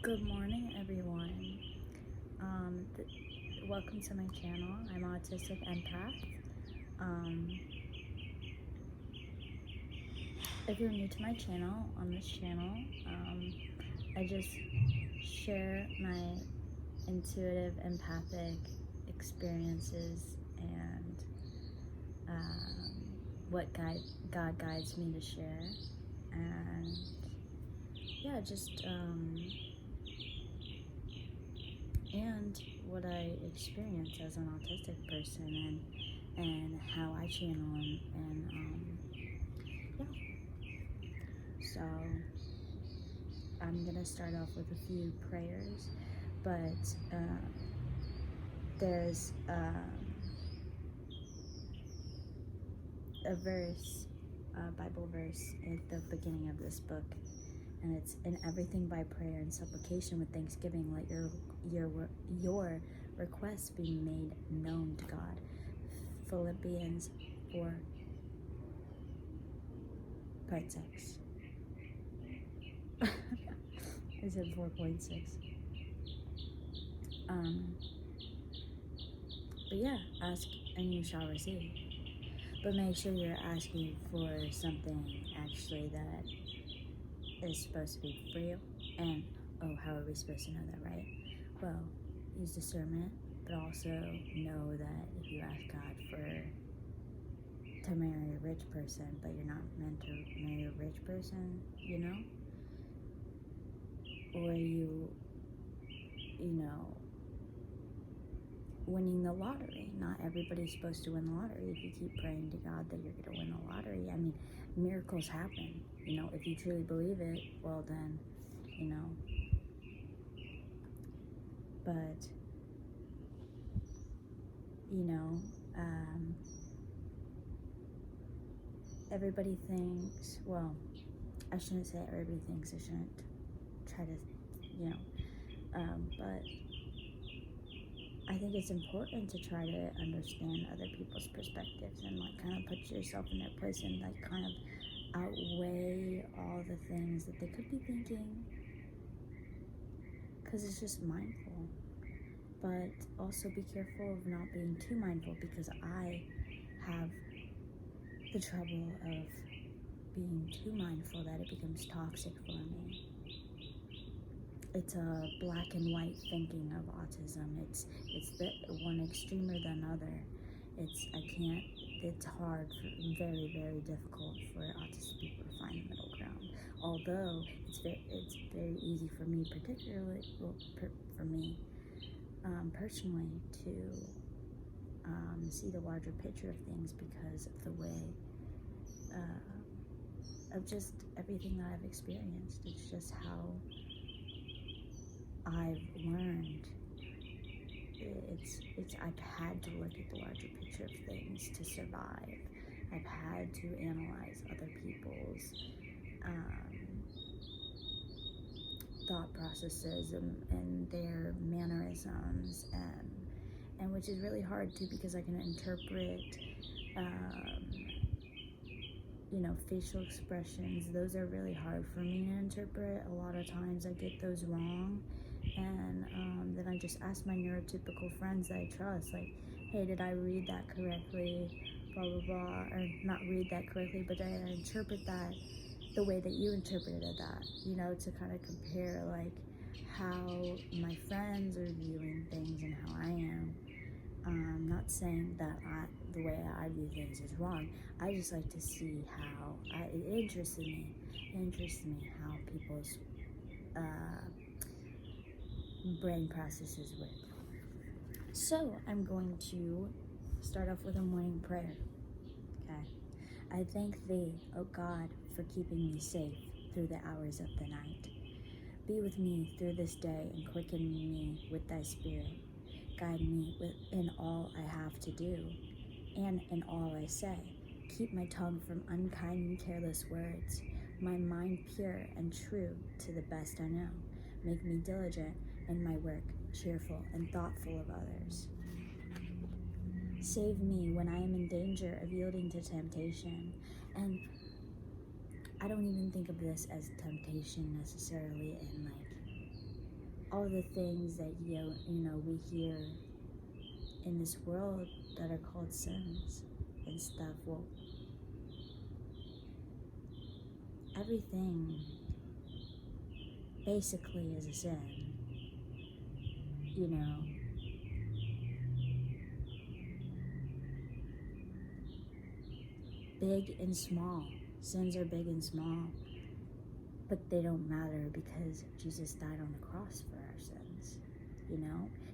Good morning, everyone. Welcome to my channel. I'm Autistic Empath. If you're new to my channel, on this channel, I just share my intuitive, empathic experiences and what God guides me to share. And yeah, and what I experience as an autistic person and how I channel and yeah. So I'm gonna start off with a few prayers, but there's a verse, a Bible verse at the beginning of this book, and it's in everything by prayer and supplication with thanksgiving, let your requests be made known to God. Philippians 4:6. I said 4.6. But yeah, ask and you shall receive. But make sure you're asking for something actually that is supposed to be for you. And how are we supposed to know that, right? Well, use discernment, but also know that if you ask God to marry a rich person, but you're not meant to marry a rich person, or winning the lottery. Not everybody's supposed to win the lottery. If you keep praying to God that you're going to win the lottery, I mean, miracles happen. If you truly believe it, well then, but, everybody thinks, well, I shouldn't say everybody thinks, I shouldn't try to, but I think it's important to try to understand other people's perspectives and kind of put yourself in their place and kind of outweigh all the things that they could be thinking, because it's just mindful. But also be careful of not being too mindful, because I have the trouble of being too mindful that it becomes toxic for me. It's a black and white thinking of autism. It's the one extreme or the other. It's hard, very, very difficult for autistic people to find the middle ground. Although it's very easy for me, particularly, for me personally, to see the larger picture of things because of the way of just everything that I've experienced. It's just how I've learned. I've had to look at the larger picture of things to survive. I've had to analyze other people's thought processes and their mannerisms, and which is really hard too, because I can interpret facial expressions. Those are really hard for me to interpret. A lot of times I get those wrong, and then I just ask my neurotypical friends that I trust, like, hey, did I read that correctly, blah blah blah, or not read that correctly, but did I interpret that the way that you interpreted that, to kind of compare how my friends are viewing things and how I am. Not saying that the way I view things is wrong. I just like to see how it interests me how people's brain processes work. So I'm going to start off with a morning prayer. Okay. I thank thee, O God, for keeping me safe through the hours of the night. Be with me through this day and quicken me with thy spirit. Guide me in all I have to do and in all I say. Keep my tongue from unkind and careless words, my mind pure and true to the best I know. Make me diligent in my work, cheerful and thoughtful of others. Save me when I am in danger of yielding to temptation. And I don't even think of this as temptation necessarily in all the things that, we hear in this world that are called sins and stuff. Well, everything basically is a sin, big and small. Sins are big and small, but they don't matter because Jesus died on the cross for our sins.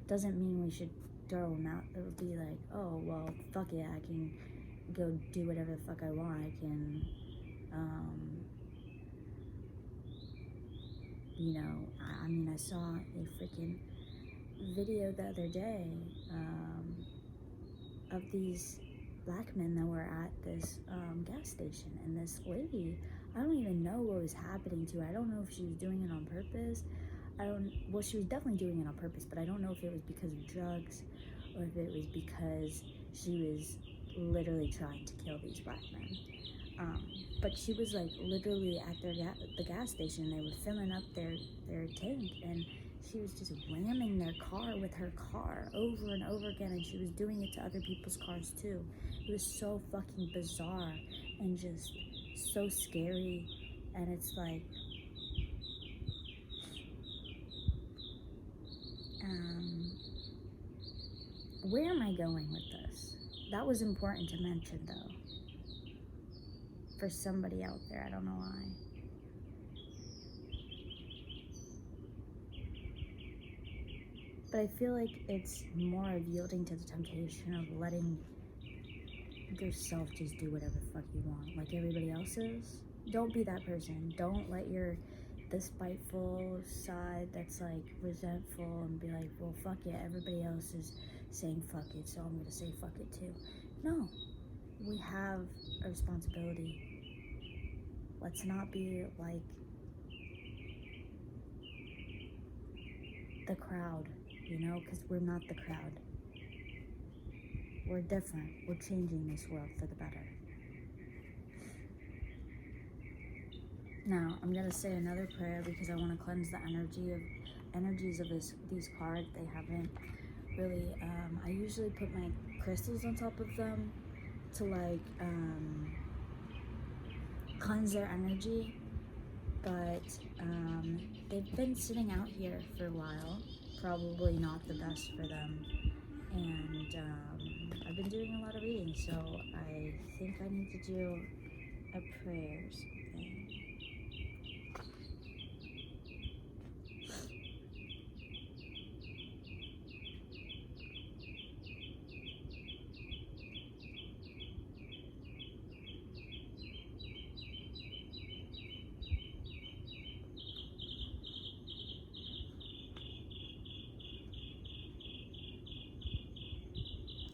Doesn't mean we should throw them out. It would be like, oh, well, fuck it, I can go do whatever the fuck I want. I can, I saw a freaking video the other day of these black men that were at this gas station, and this lady, I don't even know what was happening to her. I don't know if she was doing it on purpose. She was definitely doing it on purpose, but I don't know if it was because of drugs or if it was because she was literally trying to kill these black men. But she was like literally at the gas station. They were filling up their tank, and she was just ramming their car with her car over and over again, and she was doing it to other people's cars too. It was so fucking bizarre and just so scary. And it's like, where am I going with this? That was important to mention, though, for somebody out there. I don't know why. But I feel like it's more of yielding to the temptation of letting yourself just do whatever the fuck you want, like everybody else is. Don't be that person. Don't let the spiteful side that's like resentful and be like, well, fuck it, everybody else is saying fuck it, so I'm gonna say fuck it too. No, we have a responsibility. Let's not be like the crowd, because we're not the crowd. We're different. We're changing this world for the better. Now, I'm going to say another prayer because I want to cleanse the energies of these cards. They haven't really, I usually put my crystals on top of them to like cleanse their energy, but they've been sitting out here for a while, probably not the best for them, and I've been doing a lot of reading, so I think I need to do a prayers thing.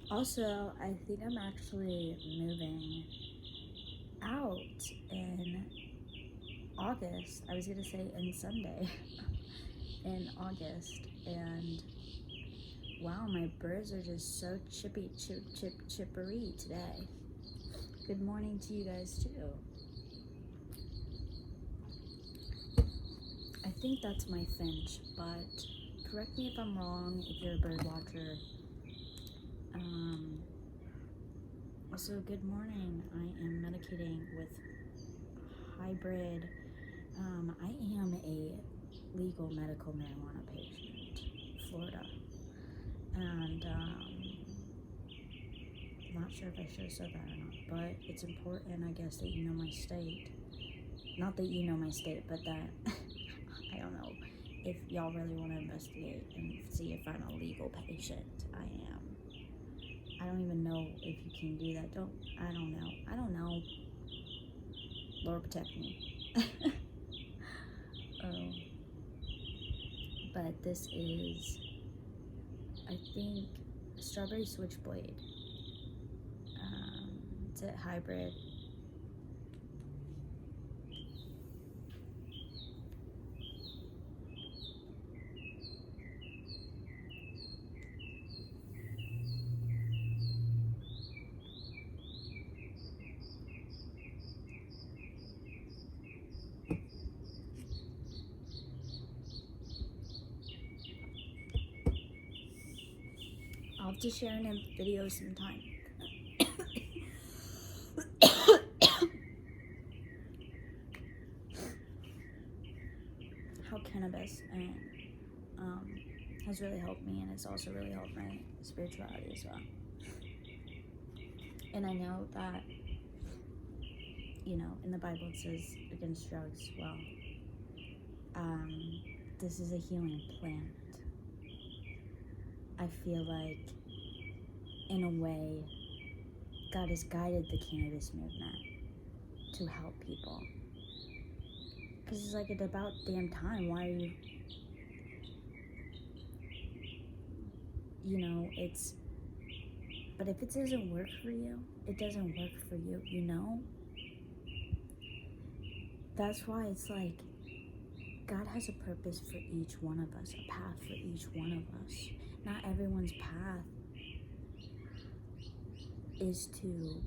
Also, I think I'm actually moving out in August. I was gonna say in Sunday in August, and wow, my birds are just so chippery today. Good morning to you guys too. I think that's my finch, but correct me if I'm wrong if you're a bird watcher. Also, good morning. I am medicating with hybrid. I am a legal medical marijuana patient, Florida, and I'm not sure if I should have said that or not, but it's important, I guess, that you know my state. Not that you know my state, but that I don't know if y'all really want to investigate and see if I'm a legal patient. I am. I don't even know if you can do that. I don't know. Lord protect me. But this is, I think, strawberry switchblade. It's a hybrid. I'll have to share in a video sometime. How cannabis has really helped me, and it's also really helped my spirituality as well. And I know that, in the Bible it says against drugs, well, this is a healing plant. I feel like, in a way, God has guided the cannabis movement to help people. Because it's like, it's about damn time. Why are you... But if it doesn't work for you, it doesn't work for you, That's why it's like, God has a purpose for each one of us, a path for each one of us. Not everyone's path is to,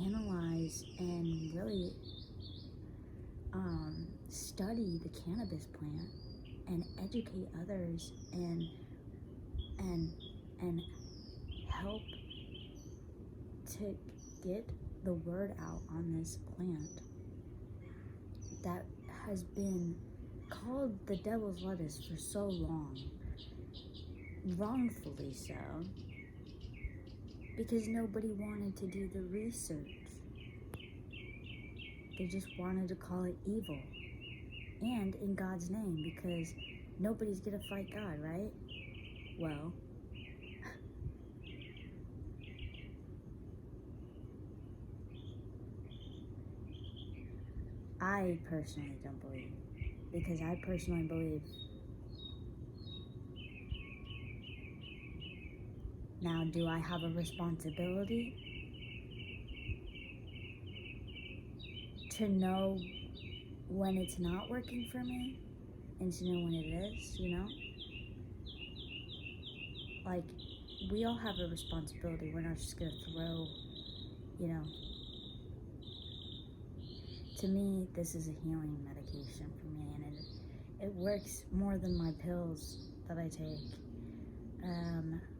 analyze and really study the cannabis plant and educate others and help to get the word out on this plant that has been called the devil's lettuce for so long, wrongfully so, because nobody wanted to do the research. They just wanted to call it evil, and in God's name, because nobody's gonna fight God, right? Well, I personally don't believe, because I personally believe. Now, do I have a responsibility to know when it's not working for me and to know when it is, Like, we all have a responsibility. We're not just gonna throw, To me, this is a healing medication for me, and it works more than my pills that I take.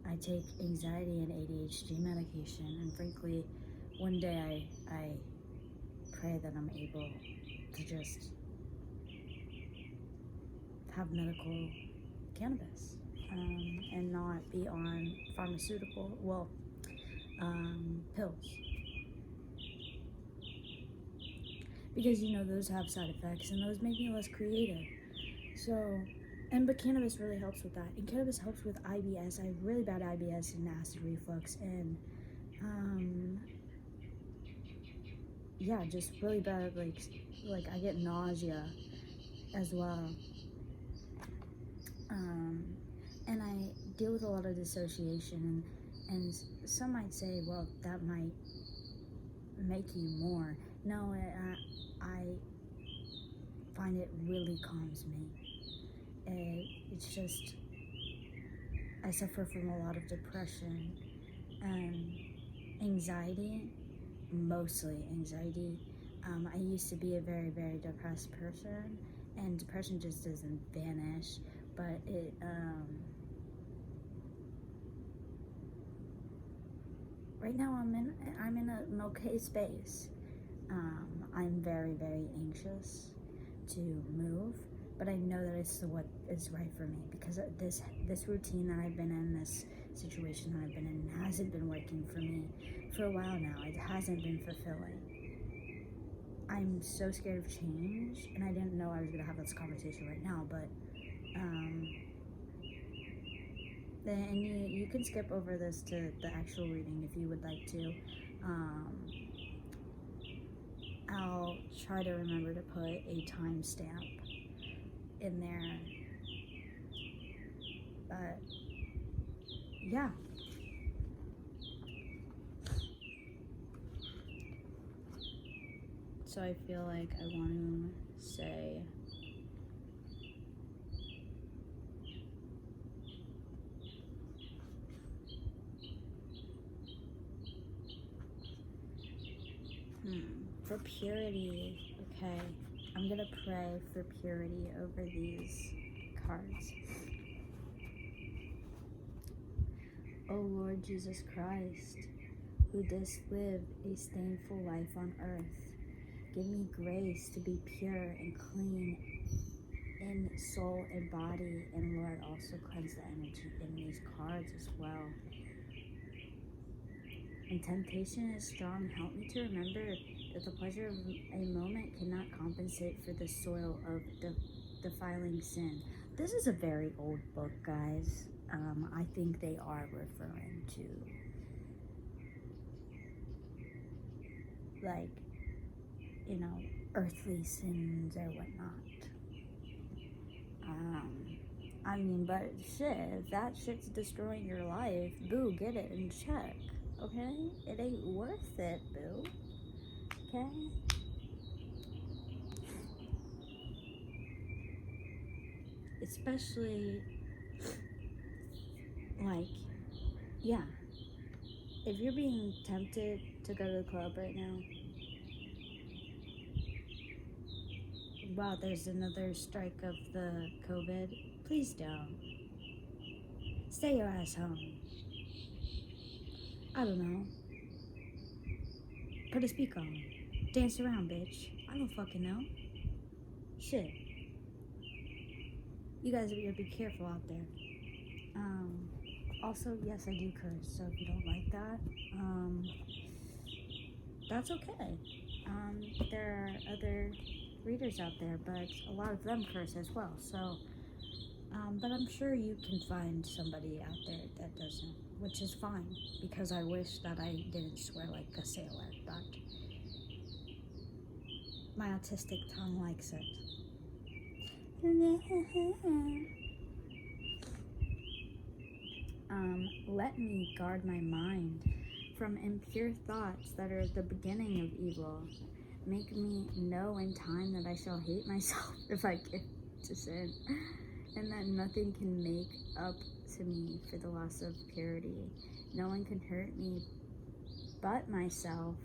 I take anxiety and ADHD medication, and frankly, one day I pray that I'm able to just have medical cannabis and not be on pharmaceutical, pills. Because, those have side effects, and those make me less creative. But cannabis really helps with that. And cannabis helps with IBS. I have really bad IBS and acid reflux, and just really bad, like I get nausea as well. And I deal with a lot of dissociation, and some might say, well, that might make you more. No, I find it really calms me. It's just, I suffer from a lot of depression and anxiety, mostly anxiety. I used to be a very, very depressed person, and depression just doesn't vanish, but it, right now I'm in an okay space. I'm very, very anxious to move, but I know that it's what is right for me, because this routine that I've been in, this situation that I've been in, hasn't been working for me for a while now. It hasn't been fulfilling. I'm so scared of change, and I didn't know I was going to have this conversation right now, but then you can skip over this to the actual reading if you would like to. I'll try to remember to put a timestamp in there, but yeah. So I feel like I want to say, for purity, okay. I'm going to pray for purity over these cards. O Lord Jesus Christ, who dost live a stainful life on earth, give me grace to be pure and clean in soul and body, and Lord, also cleanse the energy in these cards as well. When temptation is strong, help me to remember that the pleasure of a moment cannot compensate for the soil of defiling sin. This is a very old book, guys. I think they are referring to, like, you know, earthly sins or whatnot. I mean, but shit, if that shit's destroying your life, boo, get it in check, okay? It ain't worth it, boo, okay? Especially, like, yeah, if you're being tempted to go to the club right now, wow, there's another strike of the COVID, please don't. Stay your ass home. I don't know. Put a speaker on. Dance around, bitch. I don't fucking know. Shit. You guys better be careful out there. Also, yes, I do curse, so if you don't like that, that's okay. There are other readers out there, but a lot of them curse as well, so, but I'm sure you can find somebody out there that doesn't, which is fine, because I wish that I didn't swear like a sailor, but my autistic tongue likes it. Let me guard my mind from impure thoughts that are the beginning of evil. Make me know in time that I shall hate myself if I give to sin, and that nothing can make up to me for the loss of purity. No one can hurt me but myself.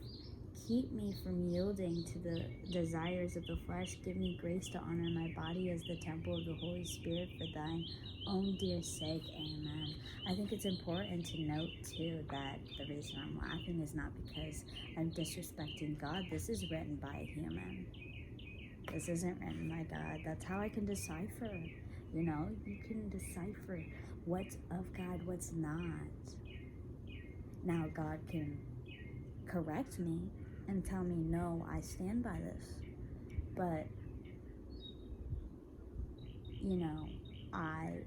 Keep me from yielding to the desires of the flesh. Give me grace to honor my body as the temple of the Holy Spirit for thine own dear sake. Amen. I think it's important to note, too, that the reason I'm laughing is not because I'm disrespecting God. This is written by a human. This isn't written by God. That's how I can decipher. You know, you can decipher what's of God, what's not. Now, God can correct me and tell me, no, I stand by this. But, you know, I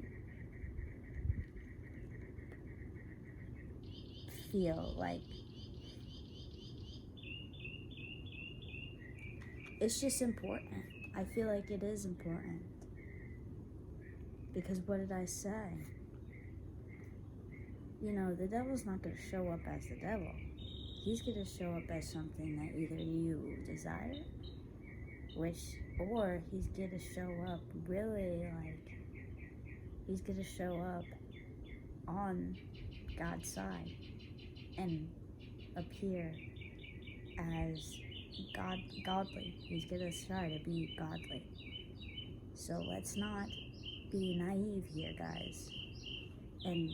feel like it's just important. I feel like it is important. Because what did I say? You know, the devil's not going to show up as the devil. He's going to show up as something that either you desire, or he's going to show up really like, he's going to show up on God's side and appear as godly. He's going to try to be godly. So let's not be naive here, guys, and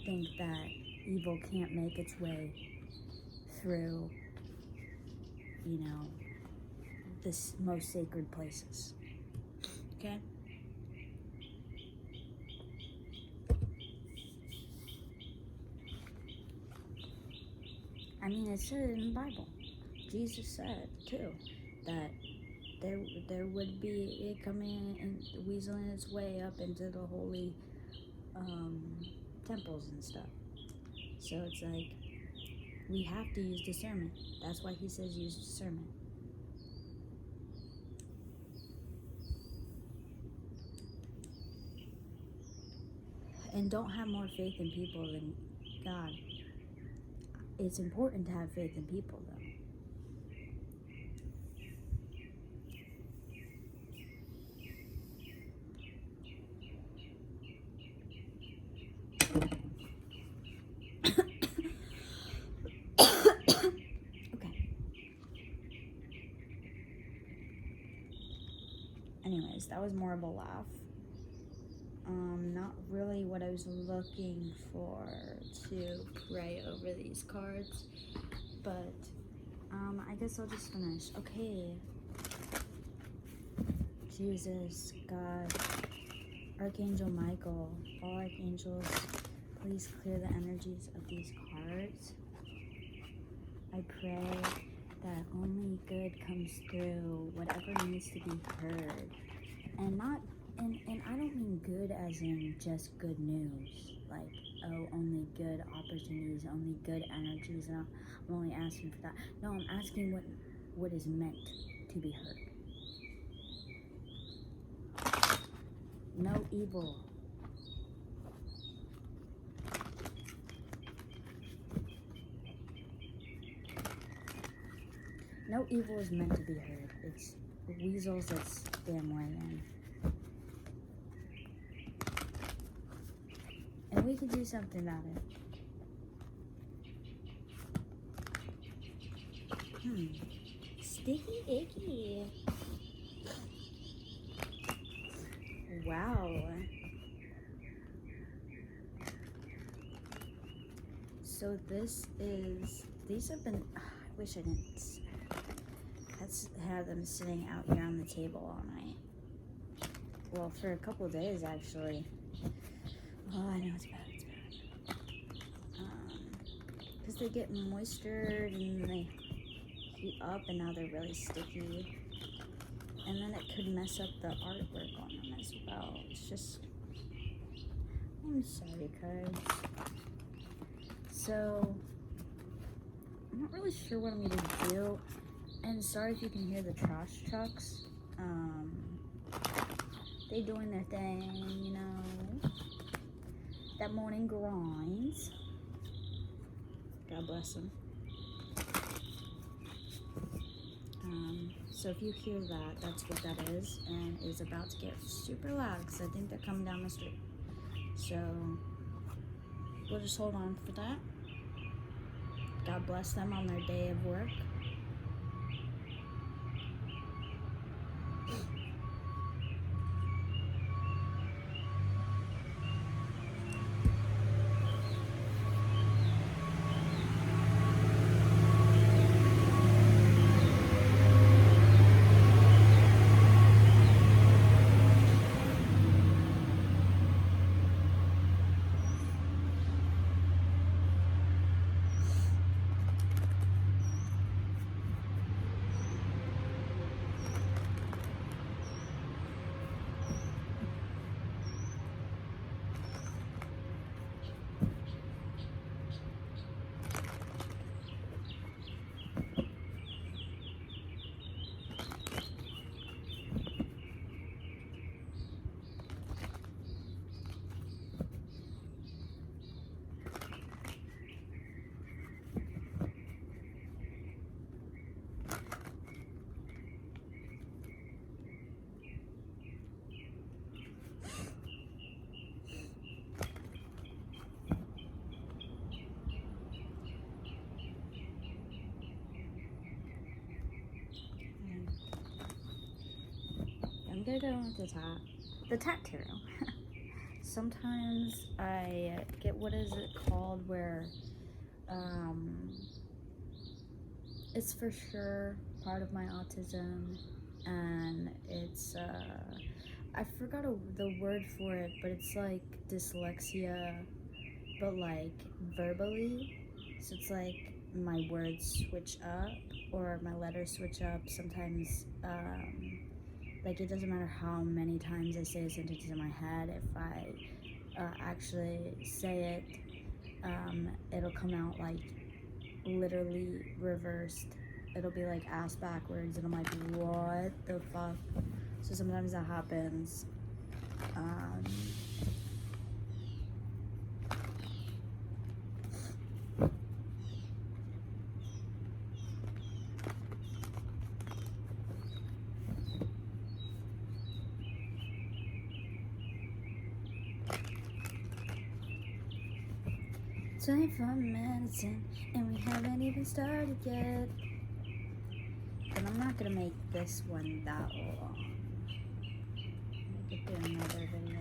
think that evil can't make its way through, you know, the most sacred places. Okay? I mean, it said in the Bible. Jesus said, too, that there would be it coming and weaseling its way up into the holy temples and stuff. So it's like, we have to use discernment. That's why he says use discernment. And don't have more faith in people than God. It's important to have faith in people, though. Okay. Anyways, that was more of a laugh. Not really what I was looking for to pray over these cards, but I guess I'll just finish. Okay. Jesus, God, Archangel Michael, all archangels, please clear the energies of these cards. I pray that only good comes through, whatever needs to be heard. And not, and I don't mean good as in just good news. Like, oh, only good opportunities, only good energies, and I'm only asking for that. No, I'm asking what is meant to be heard. No evil. No evil is meant to be heard. It's weasels that's damn way in. And we can do something about it. Sticky icky. Wow. So these have been, I wish I didn't have them sitting out here on the table all night. Well, for a couple of days, actually. Oh, I know it's bad. Because they get moistured and they heat up, and now they're really sticky. And then it could mess up the artwork on them as well. It's just, I'm sorry, cards. So, I'm not really sure what I'm going to do. And sorry if you can hear the trash trucks. They doing their thing, you know. That morning grinds. God bless them. So if you hear that, that's what that is. And it's about to get super loud because I think they're coming down the street. So, we'll just hold on for that. God bless them on their day of work. I'm gonna go with the tat tarot. Sometimes I get, what is it called, where it's for sure part of my autism, and it's I forgot the word for it, but it's like dyslexia, but like verbally. So it's like my words switch up or my letters switch up. Sometimes like, it doesn't matter how many times I say a sentence in my head, if I actually say it, it'll come out like literally reversed. It'll be like ass backwards, and I'm like, what the fuck? So sometimes that happens. Time for medicine, and we haven't even started yet. But I'm not gonna make this one that long. get through another video.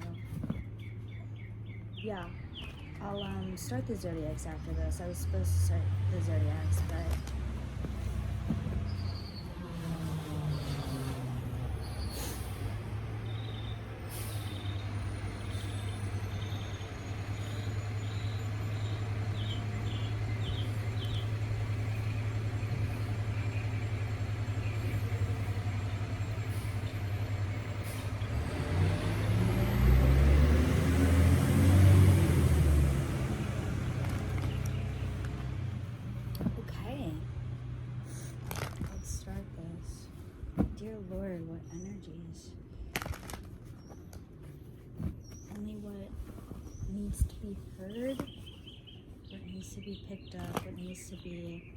Yeah, I'll start the zodiacs after this. I was supposed to start the zodiacs, but okay. Let's start this. Dear Lord, what energies? Only what needs to be heard, what needs to be picked up, what needs to be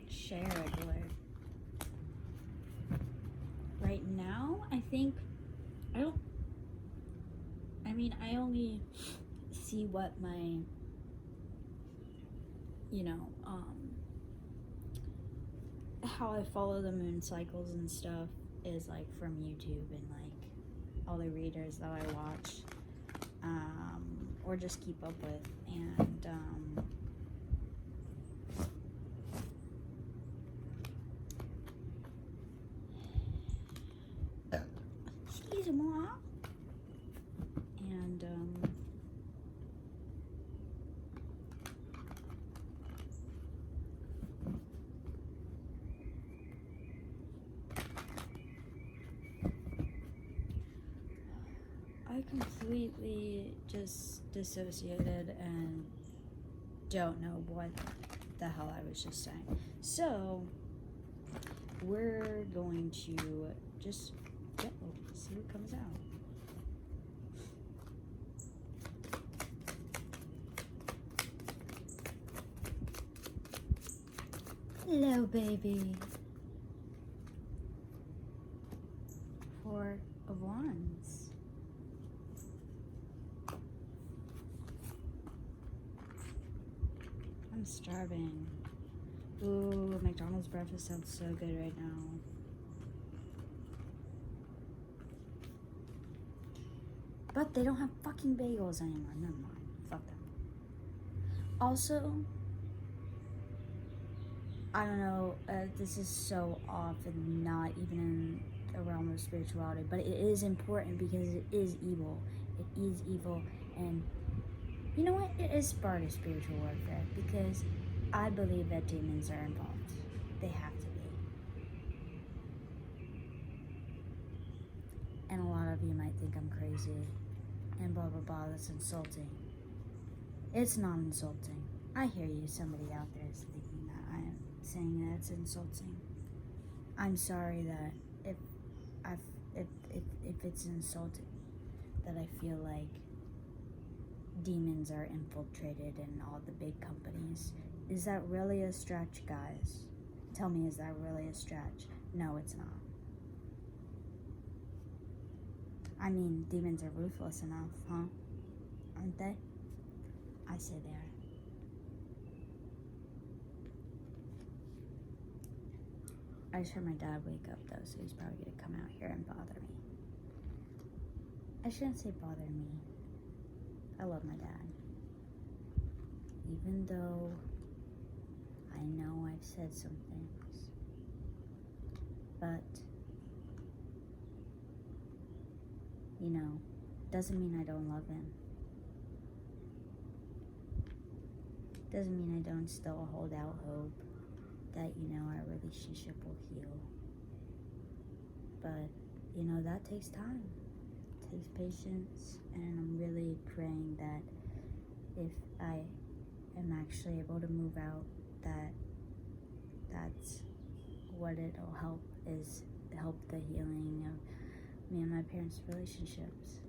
shared, Lord. Right now, I only see what my, how I follow the moon cycles and stuff is like from YouTube and like all the readers that I watch, or just keep up with, and excuse-moi, and I completely just dissociated and don't know what the hell I was just saying. So we're going to just see what comes out. Hello, baby. 4 of Wands. I'm starving. Ooh, McDonald's breakfast sounds so good right now. But they don't have fucking bagels anymore. Never mind. Fuck them. Also, I don't know, this is so off and not even in the realm of spirituality, but it is important because it is evil. It is evil, and you know what? It is part of spiritual warfare because I believe that demons are involved. They have to be. And a lot of you might think I'm crazy and blah blah blah, that's insulting. It's not insulting. I hear you, somebody out there is thinking that I am saying that it's insulting. I'm sorry that if it's insulting, that I feel like demons are infiltrated in all the big companies. Is that really a stretch, guys? Tell me, is that really a stretch? No, it's not. I mean, demons are ruthless enough, huh? Aren't they? I say they are. I just heard my dad wake up though, so he's probably gonna come out here and bother me. I shouldn't say bother me. I love my dad. Even though I know I've said some things. But, doesn't mean I don't love him. Doesn't mean I don't still hold out hope that, our relationship will heal. But, that takes time. It takes patience, and I'm really praying that if I am actually able to move out, that's what it'll help, is help the healing of me and my parents' relationships.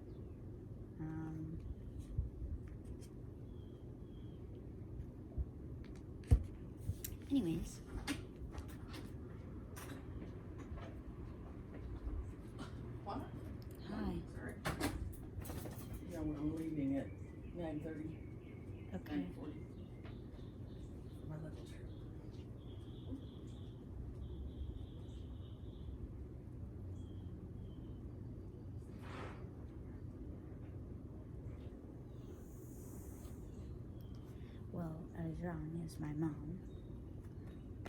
Anyways. What? Hi. Sorry. Yeah, well, I'm leaving at 9:30. Okay. 9:40. My little trip. as young as my mom,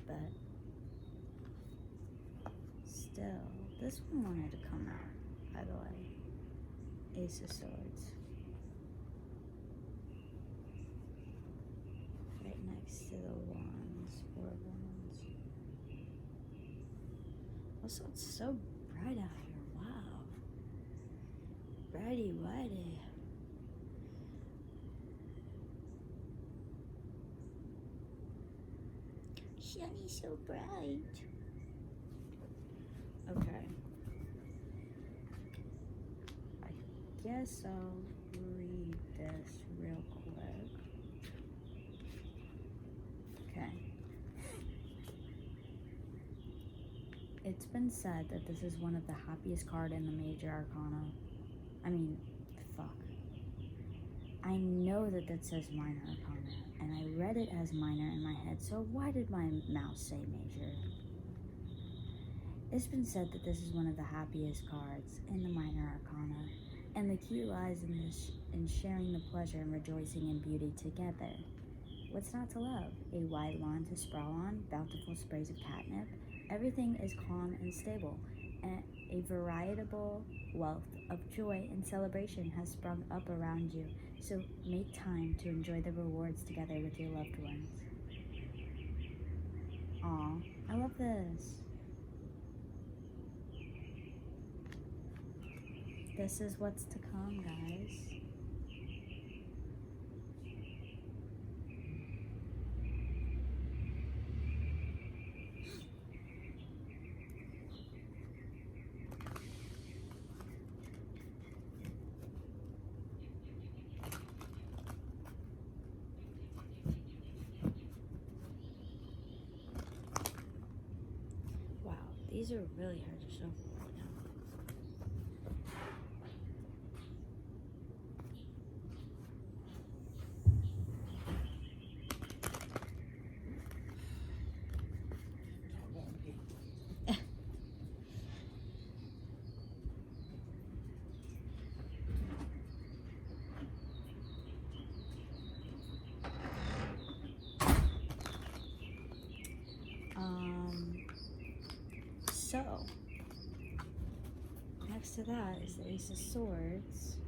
but still, this one wanted to come out, by the way. Ace of Swords. Right next to the Wands, Four of Wands. Also, it's so bright out here, wow. Brighty whitey. Sunny's so bright. Okay. I guess I'll read this real quick. Okay. It's been said that this is one of the happiest cards in the major arcana. I mean, fuck. I know that says minor arcana, and I read it as minor in my head, so why did my mouse say major? It's been said that this is one of the happiest cards in the minor arcana, and the key lies in sharing the pleasure and rejoicing in beauty together. What's not to love? A wide lawn to sprawl on, bountiful sprays of catnip. Everything is calm and stable, and a veritable wealth of joy and celebration has sprung up around you, so make time to enjoy the rewards together with your loved ones. Aw, I love this. This is what's to come, guys. Wow, these are really hard to shuffle right now. So, next to that is the Ace of Swords.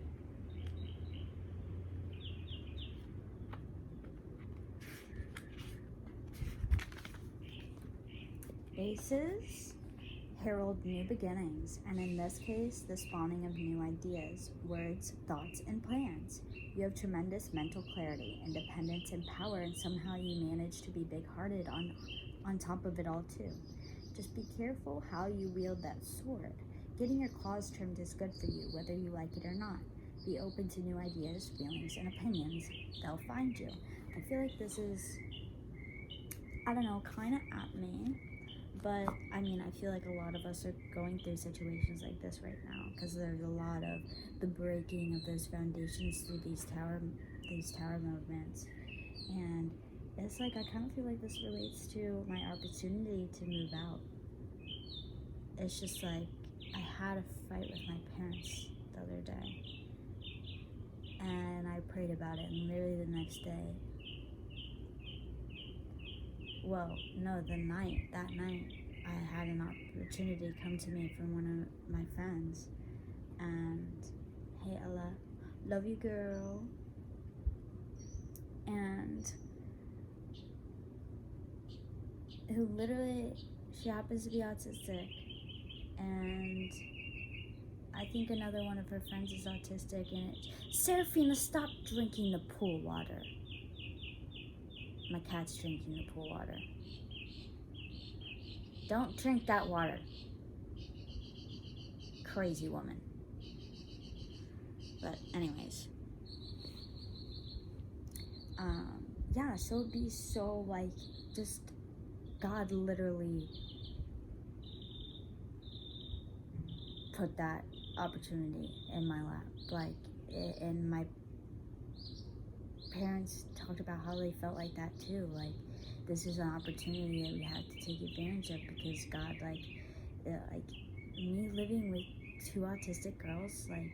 Aces herald new beginnings, and in this case, the spawning of new ideas, words, thoughts, and plans. You have tremendous mental clarity, independence, and power, and somehow you manage to be big-hearted on top of it all, too. Just be careful how you wield that sword. Getting your claws trimmed is good for you, whether you like it or not. Be open to new ideas, feelings, and opinions. They'll find you. I feel like this is, I don't know, kind of at me. But, I mean, I feel like a lot of us are going through situations like this right now, because there's a lot of the breaking of those foundations through these tower movements. And it's like, I kind of feel like this relates to my opportunity to move out. It's just like, I had a fight with my parents the other day, and I prayed about it, and literally the next day, that night, I had an opportunity come to me from one of my friends, and, hey Ella, love you girl, and who literally, she happens to be autistic, and I think another one of her friends is autistic, and Seraphina, stop drinking the pool water. My cat's drinking the pool water. Don't drink that water. Crazy woman. But anyways. Yeah, so it'd be so like, just, God literally put that opportunity in my lap. Like, and my parents talked about how they felt like that too. Like, this is an opportunity that we have to take advantage of, because God, like me living with two autistic girls, like,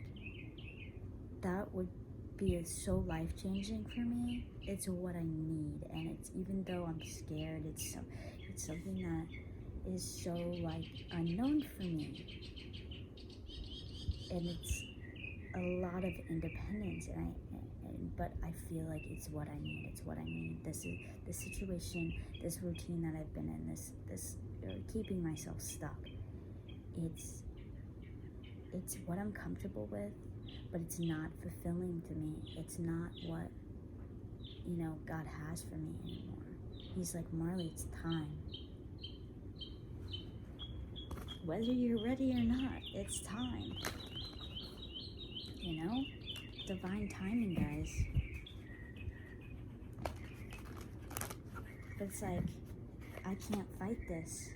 that would be so life-changing for me. It's what I need, and it's, even though I'm scared, it's something that is so like unknown for me, and it's a lot of independence, but I feel like it's what I need. It's what I need. This is the situation, this routine that I've been in, this keeping myself stuck. It's what I'm comfortable with, but it's not fulfilling to me. It's not what, God has for me anymore. He's like, Marley, it's time. Whether you're ready or not, it's time. Divine timing, guys. But it's like, I can't fight this.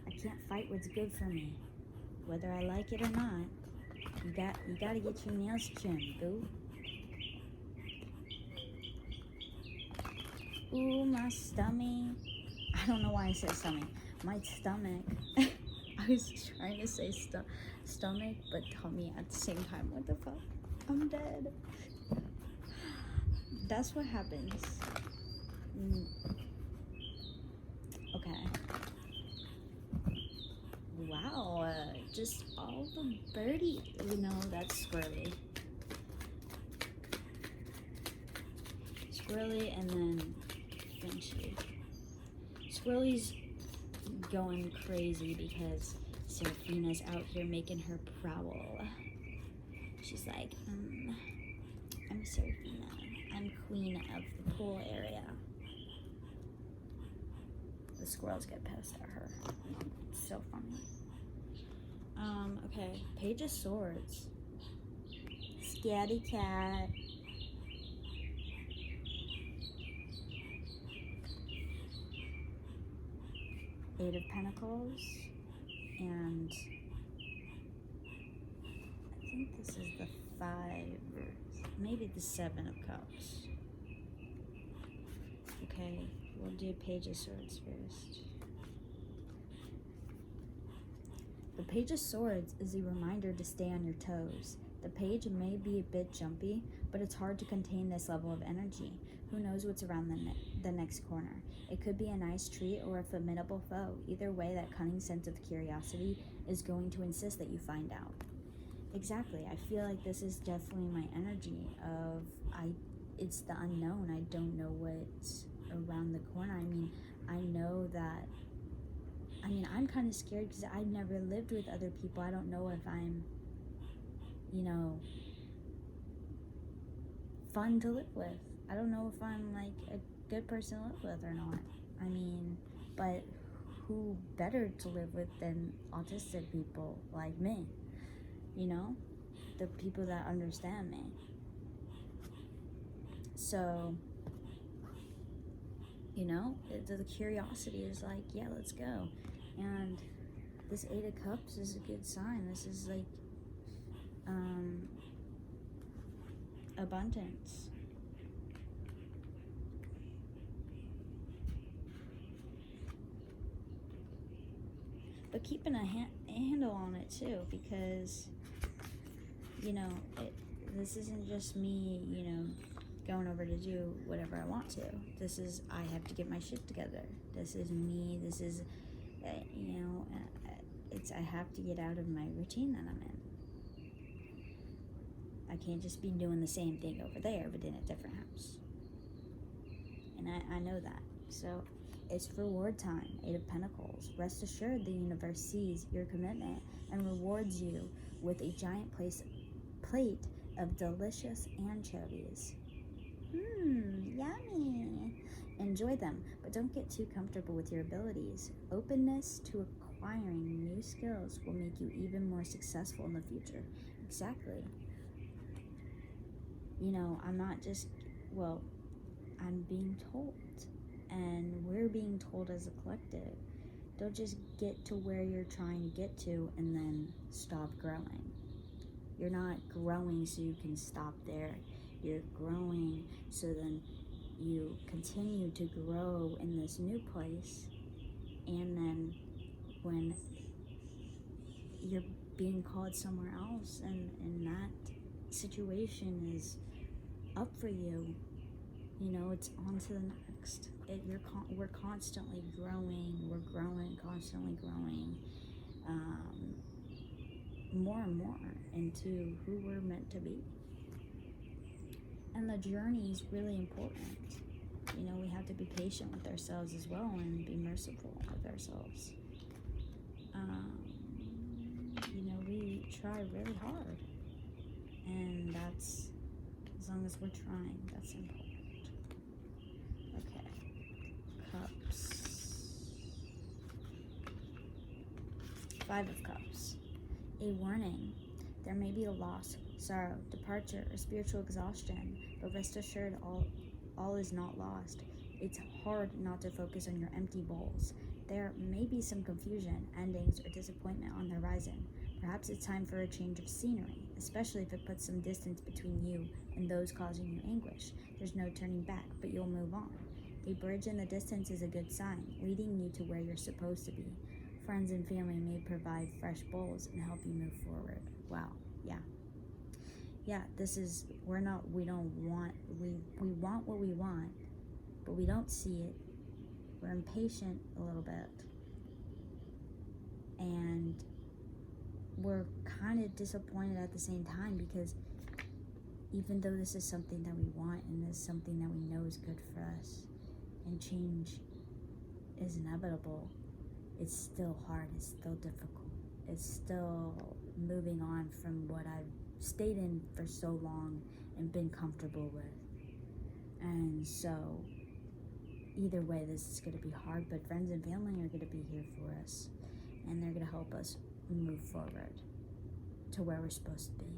I can't fight what's good for me, whether I like it or not. You gotta get your nails trimmed, boo. Ooh, my stomach. I don't know why I said stomach. My stomach. I was trying to say stomach, but tummy at the same time. What the fuck? I'm dead. That's what happens. Okay. Wow, just all the birdie. That's squirrely. Squirrely and then Finchy. Squirrely's going crazy because Seraphina's out here making her prowl. She's like, I'm Seraphina. I'm queen of the pool area. The squirrels get pissed at her. It's so funny. Okay, Page of Swords. Scatty cat. Eight of Pentacles. And I think this is the 5, or maybe the 7 of Cups. Okay, we'll do Page of Swords first. The Page of Swords is a reminder to stay on your toes. The page may be a bit jumpy, but it's hard to contain this level of energy. Who knows what's around the next corner? It could be a nice treat or a formidable foe. Either way, that cunning sense of curiosity is going to insist that you find out. Exactly. I feel like this is definitely my energy of it's the unknown. I don't know what's around the corner. I know that I'm kind of scared because I've never lived with other people. I don't know if I'm, fun to live with. I don't know if I'm like a good person to live with or not. But who better to live with than autistic people like me? The people that understand me. So, the curiosity is like, yeah, let's go. And this 8 of Cups is a good sign. This is like abundance. But keeping a handle on it too, because this isn't just me going over to do whatever I want to. This is, I have to get my shit together. This is me. This is it's, I have to get out of my routine that I'm in. I can't just be doing the same thing over there, but in a different house. And I know that. So it's reward time. 8 of Pentacles. Rest assured, the universe sees your commitment and rewards you with a giant plate of delicious anchovies. Yummy. Enjoy them, but don't get too comfortable with your abilities. Openness to acquiring new skills will make you even more successful in the future. Exactly. I'm not just, I'm being told, and we're being told as a collective. Don't just get to where you're trying to get to and then stop growing. You're not growing so you can stop there. You're growing so then you continue to grow in this new place, and then when you're being called somewhere else and that situation is up for you, you know, it's on to the next. We're constantly growing. We're growing, constantly growing, more and more into who we're meant to be. And the journey is really important. You know, we have to be patient with ourselves as well and be merciful with ourselves. You know, we try really hard. And that's, as long as we're trying, that's important. Okay. Cups. 5 of Cups. A warning. There may be a loss, sorrow, departure, or spiritual exhaustion, but rest assured all is not lost. It's hard not to focus on your empty bowls. There may be some confusion, endings, or disappointment on the horizon. Perhaps it's time for a change of scenery, especially if it puts some distance between you and those causing you anguish. There's no turning back, but you'll move on. A bridge in the distance is a good sign, leading you to where you're supposed to be. Friends and family may provide fresh bowls and help you move forward. Wow, yeah, this is, we want what we want, but we don't see it. We're impatient a little bit, and we're kind of disappointed at the same time, because even though this is something that we want and this is something that we know is good for us, and change is inevitable, it's still hard, it's still difficult, it's still moving on from what I've stayed in for so long and been comfortable with. And so either way, this is going to be hard, but friends and family are going to be here for us, and they're going to help us move forward to where we're supposed to be.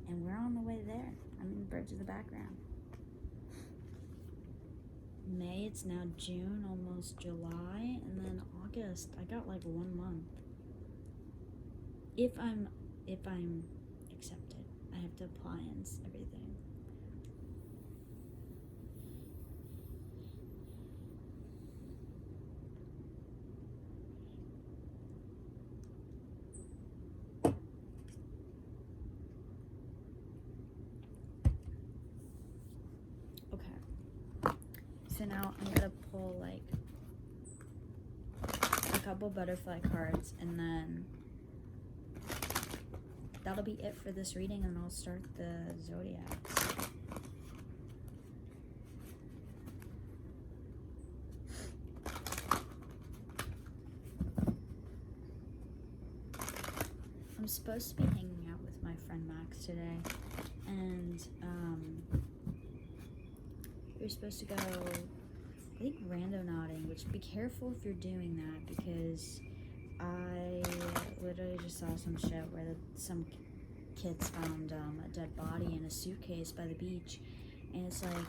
And we're on the way there. I'm in the bridge of the background. May, it's now June, almost July, and then August. I got like 1 month. If I'm accepted, I have to apply and everything. Okay. So now I'm gonna pull like a couple butterfly cards, and then that'll be it for this reading, and I'll start the zodiacs. I'm supposed to be hanging out with my friend Max today, and we're supposed to go, I think, randonauting, which be careful if you're doing that, because I literally just saw some shit where some kids found a dead body in a suitcase by the beach, and it's like,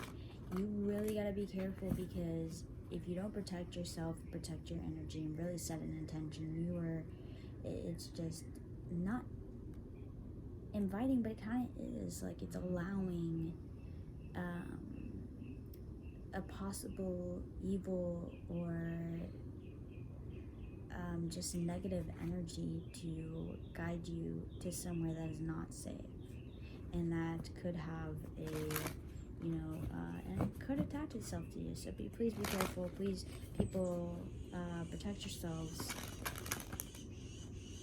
you really gotta be careful, because if you don't protect yourself, protect your energy, and really set an intention, it's just not inviting, but it kind of is, like, it's allowing a possible evil or just negative energy to guide you to somewhere that is not safe, and that could have and could attach itself to you. So please be careful. Please, people, protect yourselves.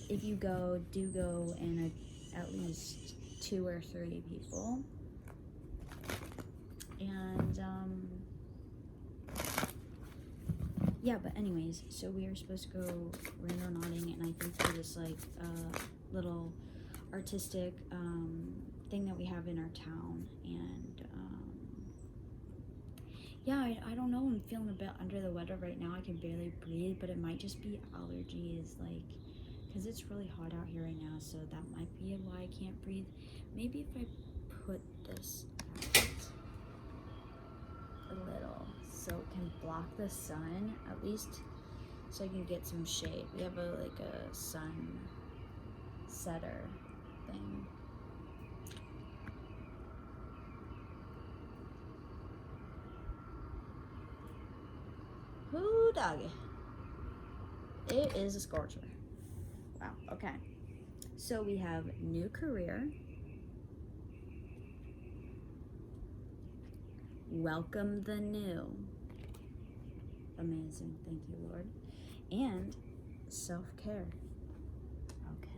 If you go, do go in at least 2 or 3 people. And yeah, but anyways, so we are supposed to go randonauting, and I think for this like little artistic thing that we have in our town, and yeah, I don't know, I'm feeling a bit under the weather right now. I can barely breathe, but it might just be allergies, like, because it's really hot out here right now, so that might be why I can't breathe. Maybe if I put this out a little so it can block the sun, at least, so I can get some shade. We have a sun setter thing. Ooh, doggy. It is a scorcher. Wow, okay. So we have new career, welcome the new. Amazing. Thank you, Lord. And self-care. Okay.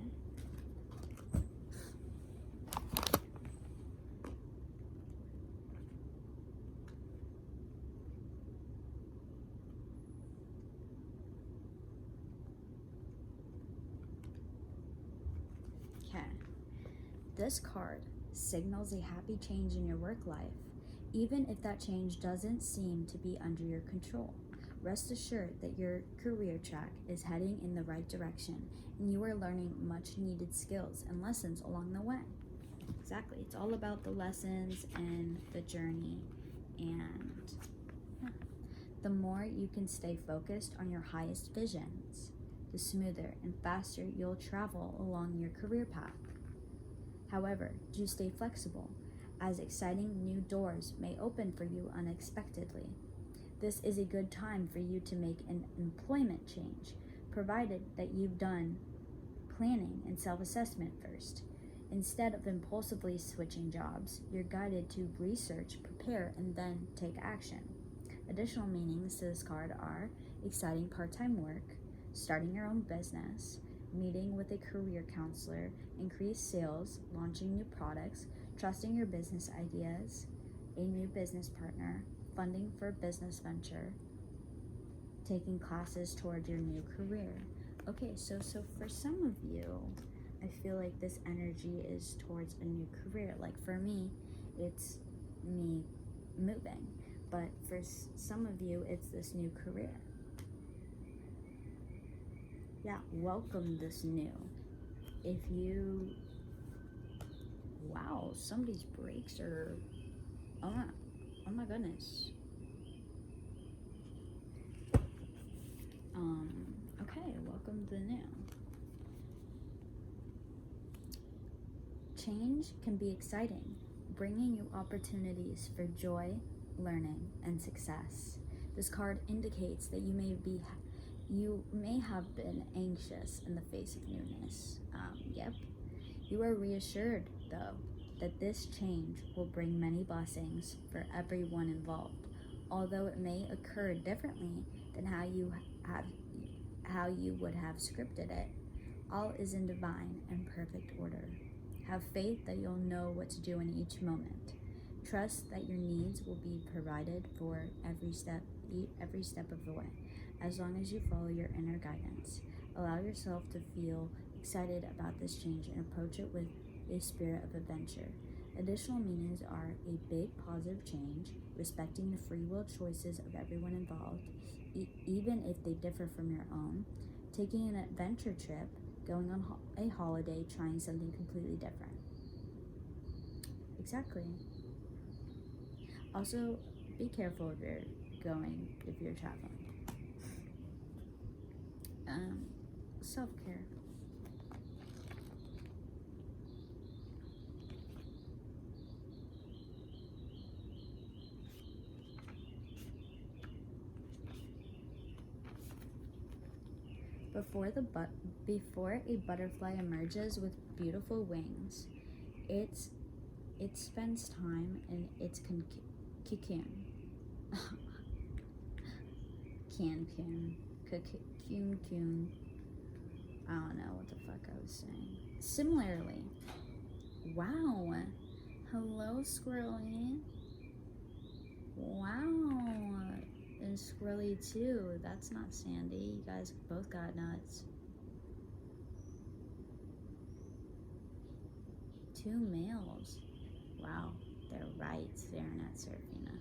Okay. This card signals a happy change in your work life, even if that change doesn't seem to be under your control. Rest assured that your career track is heading in the right direction, and you are learning much needed skills and lessons along the way. Exactly. It's all about the lessons and the journey, and the more you can stay focused on your highest visions, the smoother and faster you'll travel along your career path. However, do stay flexible, as exciting new doors may open for you unexpectedly. This is a good time for you to make an employment change, provided that you've done planning and self-assessment first. Instead of impulsively switching jobs, you're guided to research, prepare, and then take action. Additional meanings to this card are exciting part-time work, starting your own business, meeting with a career counselor, increased sales, launching new products, trusting your business ideas, a new business partner, funding for a business venture, taking classes toward your new career. Okay, so for some of you, I feel like this energy is towards a new career. Like for me, it's me moving, but for some of you, it's this new career. Yeah, welcome this new. If you, wow, somebody's brakes are, oh my goodness. Okay, welcome to the new. Change can be exciting, bringing you opportunities for joy, learning, and success. This card indicates that you may have been anxious in the face of newness. Yep. You are reassured, though, that this change will bring many blessings for everyone involved, although it may occur differently than how you would have scripted it. All is in divine and perfect order. Have faith that you'll know what to do in each moment. Trust that your needs will be provided for every step of the way, as long as you follow your inner guidance. Allow yourself to feel excited about this change and approach it with a spirit of adventure. Additional meanings are a big positive change, respecting the free will choices of everyone involved, even if they differ from your own, taking an adventure trip, going on a holiday, trying something completely different. Exactly. Also, be careful if you're traveling. Self-care. Before a butterfly emerges with beautiful wings, it spends time in its cocoon. Cocoon. I don't know what the fuck I was saying. Similarly, wow. Hello, Squirrely. Wow. And Squirrely too. That's not Sandy. You guys both got nuts. 2 males. Wow. They're right staring at Seraphina.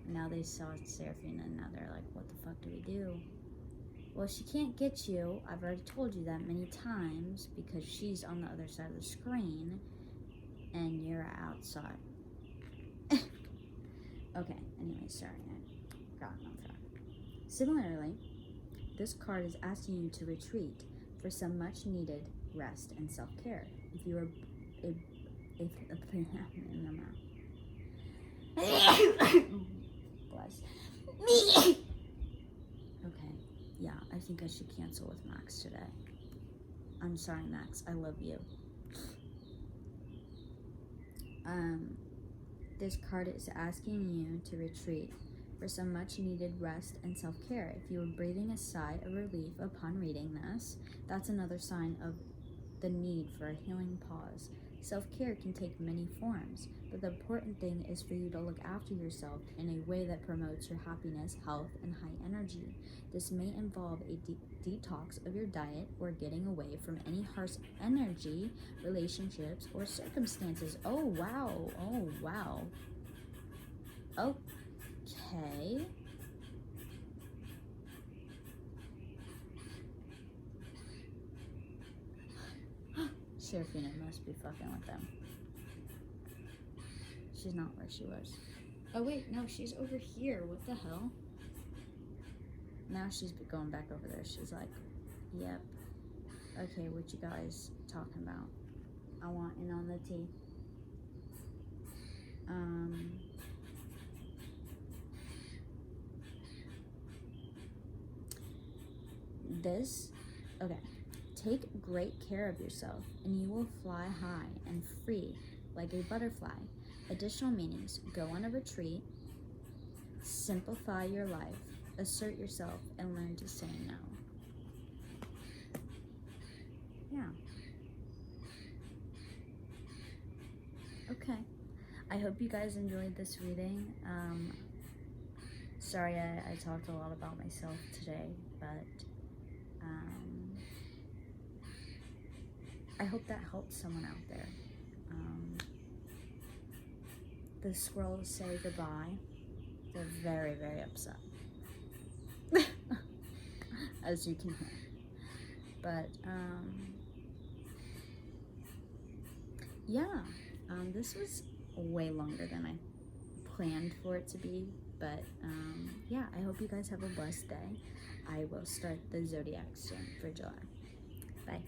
Now they saw Seraphina and now they're like, what the fuck do we do? Well, she can't get you. I've already told you that many times because she's on the other side of the screen and you're outside. Okay, anyway, sorry, I got on track. Similarly, this card is asking you to retreat for some much needed rest and self-care. If you are bless me. Okay, yeah, I think I should cancel with Max today. I'm sorry, Max, I love you. This card is asking you to retreat for some much needed rest and self-care. If you are breathing a sigh of relief upon reading this, that's another sign of the need for a healing pause. Self-care can take many forms, but the important thing is for you to look after yourself in a way that promotes your happiness, health, and high energy. This may involve a detox of your diet or getting away from any harsh energy, relationships, or circumstances. Oh wow, oh wow. Okay. Serafina must be fucking with them. She's not where she was. Oh wait, no, she's over here. What the hell? Now she's going back over there. She's like, yep. Okay, what you guys talking about? I want in on the tea. Okay. Take great care of yourself, and you will fly high and free like a butterfly. Additional meanings: go on a retreat, simplify your life, assert yourself, and learn to say no. Yeah. Okay. I hope you guys enjoyed this reading. Sorry I talked a lot about myself today, but I hope that helps someone out there. The squirrels say goodbye. They're very, very upset. As you can hear. But, yeah. This was way longer than I planned for it to be. But, yeah, I hope you guys have a blessed day. I will start the zodiac soon for July. Bye.